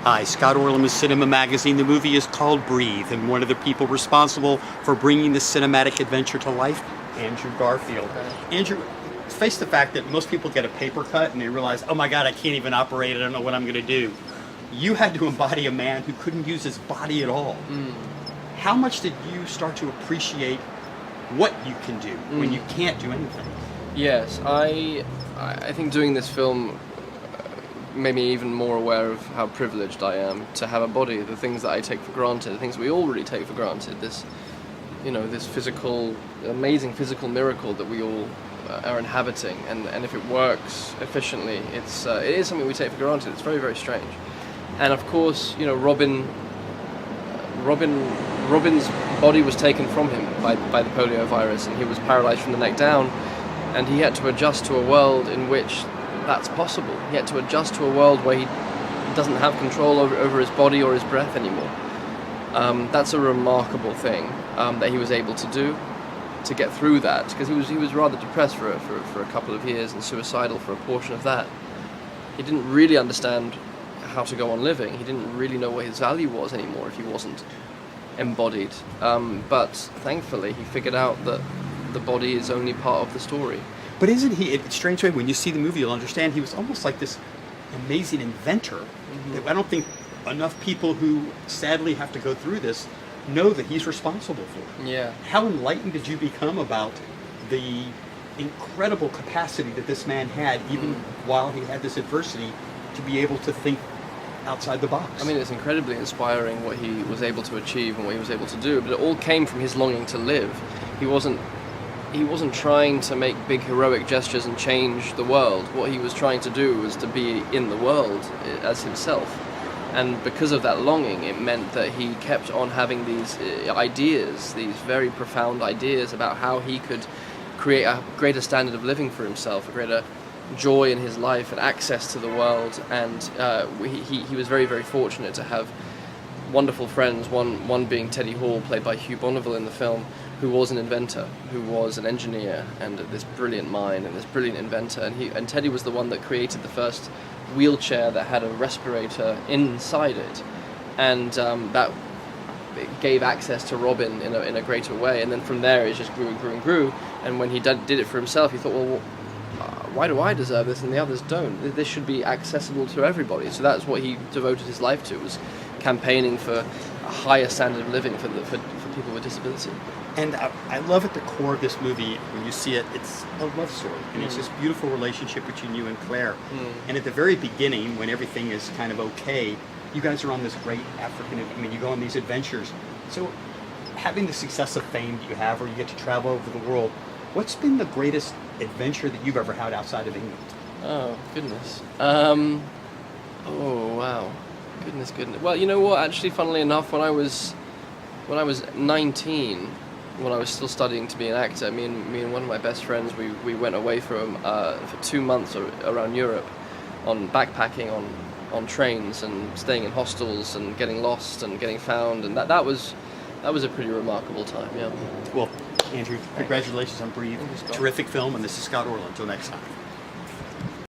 Hi, Scott Orlam is Cinema Magazine. The movie is called Breathe, and one of the people responsible for bringing this cinematic adventure to life, Andrew Garfield. Andrew, face the fact that most people get a paper cut and they realize, oh my God, I can't even operate, I don't know what I'm going to do. You had to embody a man who couldn't use his body at all. How much did you start to appreciate what you can do when you can't do anything? Yes, I think doing this film made me even more aware of how privileged I am to have a body, the things that I take for granted, the things we all really take for granted, this physical, amazing physical miracle that we all are inhabiting, and if it works efficiently, it is something we take for granted. It's very, very strange. And of course, Robin's body was taken from him by the polio virus, and he was paralyzed from the neck down, and he had to adjust to a world in which that's possible. He had to adjust to a world where he doesn't have control over his body or his breath anymore. That's a remarkable thing that he was able to do, to get through that, because he was rather depressed for a couple of years and suicidal for a portion of that. He didn't really understand how to go on living. He didn't really know what his value was anymore if he wasn't embodied. But thankfully, he figured out that the body is only part of the story. But isn't he, in a strange way, when you see the movie, you'll understand he was almost like this amazing inventor. That I don't think enough people who sadly have to go through this know that he's responsible for it. Yeah. How enlightened did you become about the incredible capacity that this man had, even while he had this adversity, to be able to think outside the box? I mean, it's incredibly inspiring what he was able to achieve and what he was able to do, but it all came from his longing to live. He wasn't trying to make big heroic gestures and change the world. What he was trying to do was to be in the world as himself. And because of that longing, it meant that he kept on having these ideas, these very profound ideas about how he could create a greater standard of living for himself, a greater joy in his life and access to the world. And he was very, very fortunate to have wonderful friends, one being Teddy Hall, played by Hugh Bonneville in the film, who was an inventor, who was an engineer, and this brilliant mind and this brilliant inventor. And Teddy was the one that created the first wheelchair that had a respirator inside it, and that gave access to Robin in a greater way. And then from there, it just grew and grew and grew. And when he did it for himself, he thought, well, why do I deserve this and the others don't? This should be accessible to everybody. So that's what he devoted his life to, was campaigning for a higher standard of living for people with disability. And I love at the core of this movie, when you see it, it's a love story. And it's this beautiful relationship between you and Claire. And at the very beginning, when everything is kind of okay, you guys are on this great you go on these adventures. So having the success of fame that you have, or you get to travel over the world, what's been the greatest adventure that you've ever had outside of England? Oh, goodness. Oh, wow. Goodness. Well, you know what? Actually, funnily enough, when I was 19, when I was still studying to be an actor, me and one of my best friends, we went away for 2 months around Europe, on backpacking on trains and staying in hostels and getting lost and getting found, and that was a pretty remarkable time. Yeah. Well, Andrew, congratulations on Breathe. Terrific film, and this is Scott Orlam. Until next time.